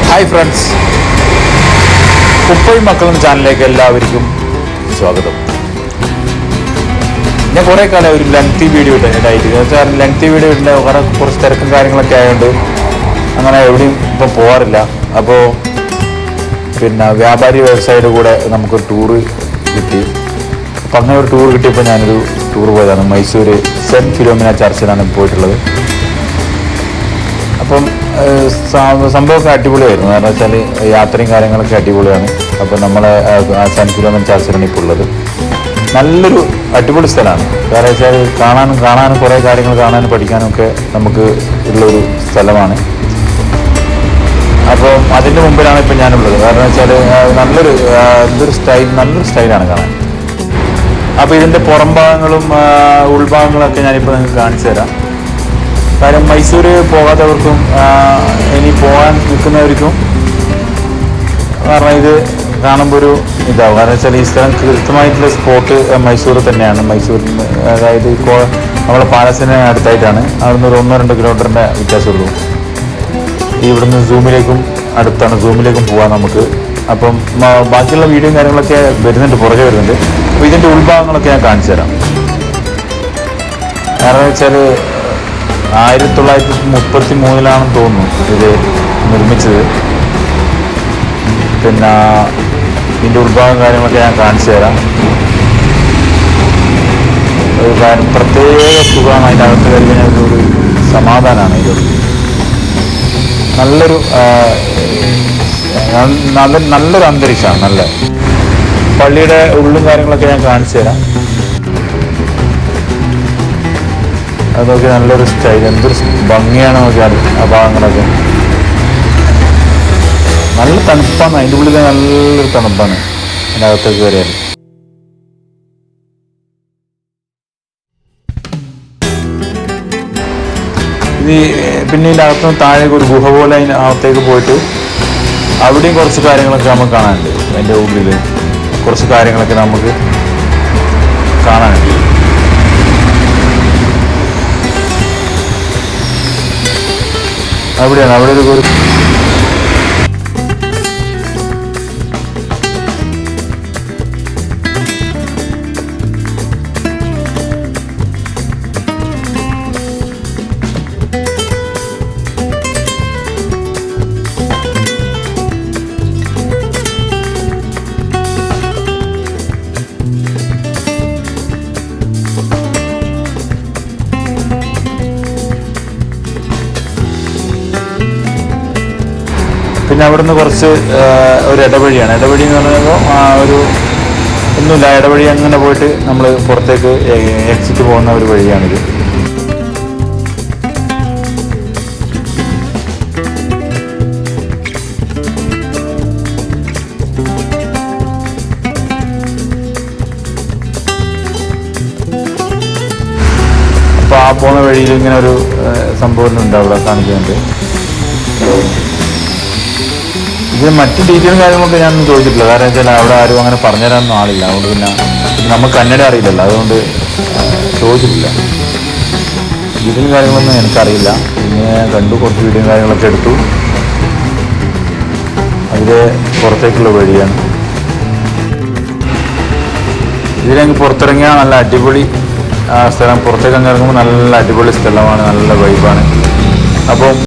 Hi friends, ഉപ്പയും മക്കളും ചാനലിലേക്ക് എല്ലാവർക്കും സ്വാഗതം. ഞാൻ കുറേ കാലം ഒരു ലെങ്തി വീഡിയോ ഇടായിട്ട് ലെങ്തി വീഡിയോ ഇടേണ്ട കുറച്ച് തിരക്കും കാര്യങ്ങളൊക്കെ ആയതുകൊണ്ട് അങ്ങനെ എവിടെയും ഇപ്പം പോകാറില്ല. അപ്പോൾ വ്യാപാരി വ്യവസായിയുടെ കൂടെ നമുക്കൊരു ടൂറ് കിട്ടി. അപ്പം അങ്ങനെ ഒരു ടൂർ കിട്ടിയപ്പോൾ ഞാനൊരു ടൂർ പോയതാണ്. മൈസൂർ സെൻറ്റ് ഫിലോമിന ചർച്ചിലാണ് പോയിട്ടുള്ളത്. അപ്പം സംഭവമൊക്കെ അടിപൊളിയായിരുന്നു. കാരണം വെച്ചാൽ യാത്രയും കാര്യങ്ങളൊക്കെ അടിപൊളിയാണ്. അപ്പോൾ നമ്മളെ സെൻറ്റ് ഫിലോമിന ചർച്ചിലാണ് ഇപ്പോൾ ഉള്ളത്. നല്ലൊരു അടിപൊളി സ്ഥലമാണ്. കാരണം വെച്ചാൽ കാണാനും കുറേ കാര്യങ്ങൾ കാണാനും പഠിക്കാനും ഒക്കെ നമുക്ക് ഉള്ളൊരു സ്ഥലമാണ്. അപ്പോൾ അതിൻ്റെ മുമ്പിലാണ് ഇപ്പം ഞാനുള്ളത്. കാരണം വെച്ചാൽ നല്ലൊരു സ്റ്റൈലാണ് കാണാൻ. അപ്പോൾ ഇതിൻ്റെ പുറം ഭാഗങ്ങളും ഉൾഭാഗങ്ങളൊക്കെ ഞാനിപ്പോൾ നിങ്ങൾക്ക് കാണിച്ചു തരാം. കാര്യം മൈസൂർ പോകാത്തവർക്കും ഇനി പോകാൻ നിൽക്കുന്നവർക്കും കാരണം ഇത് കാണുമ്പോൾ ഒരു ഇതാവും. കാരണം വെച്ചാൽ ഈ സ്ഥലം കൃത്യമായിട്ടുള്ള സ്പോട്ട് മൈസൂർ തന്നെയാണ്. അതായത് ഇപ്പോൾ നമ്മളെ പാലസിന് അടുത്തായിട്ടാണ്. അവിടുന്ന് ഒരു 1-2 കിലോമീറ്ററിൻ്റെ വ്യത്യാസമുള്ളൂ. ഇവിടുന്ന് സൂമിലേക്കും അടുത്താണ്. സൂമിലേക്കും പോകാം നമുക്ക്. അപ്പം ബാക്കിയുള്ള വീഡിയോയും കാര്യങ്ങളൊക്കെ പുറകെ വരുന്നുണ്ട്. അപ്പോൾ ഇതിൻ്റെ ഉൾഭാഗങ്ങളൊക്കെ ഞാൻ കാണിച്ചു തരാം. കാരണം വെച്ചാൽ 1933 തോന്നുന്നു ഇത് നിർമ്മിച്ചത്. ഇതിൻ്റെ ഉൾഭാഗം കാര്യങ്ങളൊക്കെ ഞാൻ കാണിച്ചു തരാം. ഒരു പ്രത്യേക സുഖമാണ് അതിൻ്റെ അകത്ത് കഴിഞ്ഞാൽ. ഒരു സമാധാനമാണ് ഇത്. നല്ലൊരു അന്തരീക്ഷമാണ്. നല്ല പള്ളിയുടെ ഉള്ളും കാര്യങ്ങളൊക്കെ ഞാൻ കാണിച്ചു തരാം. അത് നോക്കി നല്ലൊരു സ്റ്റൈൽ, എന്തൊരു ഭംഗിയാണ് നോക്കിയാൽ ആ ഭാഗങ്ങളൊക്കെ. നല്ല തണുപ്പാണ്. അതിൻ്റെ ഉള്ളിൽ നല്ലൊരു തണുപ്പാണ് അതിൻ്റെ അകത്തേക്ക് കയറിയാൽ. പിന്നെ ഇതിൻ്റെ അകത്തുനിന്ന് താഴേക്ക് ഒരു ഗുഹ പോലെ അകത്തേക്ക് പോയിട്ട് അവിടെയും കുറച്ച് കാര്യങ്ങളൊക്കെ നമുക്ക് കാണാനുണ്ട്. അതിൻ്റെ ഉള്ളിൽ കുറച്ച് കാര്യങ്ങളൊക്കെ നമുക്ക് കാണാനുണ്ട്. അവിടെ ഒരു പിന്നെ അവിടുന്ന് കുറച്ച് ഒരു ഇടവഴിയാണ്. ഇടവഴി എന്ന് പറയുമ്പോൾ ഒന്നുമില്ല, ഇടവഴി അങ്ങനെ പോയിട്ട് നമ്മൾ പുറത്തേക്ക് എക്സിറ്റ് പോകുന്ന ഒരു വഴിയാണിത്. അപ്പോൾ ആ പോകുന്ന വഴിയിൽ ഇങ്ങനെ ഒരു സംഭവം ഉണ്ട് അവിടെ കാണിക്കുന്നുണ്ട്. ഇത് മറ്റ് ഡീറ്റെയിലും കാര്യങ്ങളൊക്കെ ഞാനൊന്നും ചോദിച്ചിട്ടില്ല. കാരണം വെച്ചാൽ അവിടെ ആരും അങ്ങനെ പറഞ്ഞുതരാനൊന്നും ആളില്ല. അതുകൊണ്ട് പിന്നെ നമുക്ക് കന്നഡ അറിയില്ലല്ലോ, അതുകൊണ്ട് ചോദിച്ചിട്ടില്ല. ഡീറ്റെയിലും കാര്യങ്ങളൊന്നും എനിക്കറിയില്ല. പിന്നെ കണ്ടു, കുറച്ച് വീഡിയോയും കാര്യങ്ങളൊക്കെ എടുത്തു. അതിലെ പുറത്തേക്കുള്ള വഴിയാണ്. ഇതിലേക്ക് പുറത്തിറങ്ങിയാൽ നല്ല അടിപൊളി സ്ഥലം. പുറത്തേക്ക് അങ്ങ് ഇറങ്ങുമ്പോൾ നല്ല അടിപൊളി സ്ഥലമാണ്, നല്ല വൈബാണ്. അപ്പം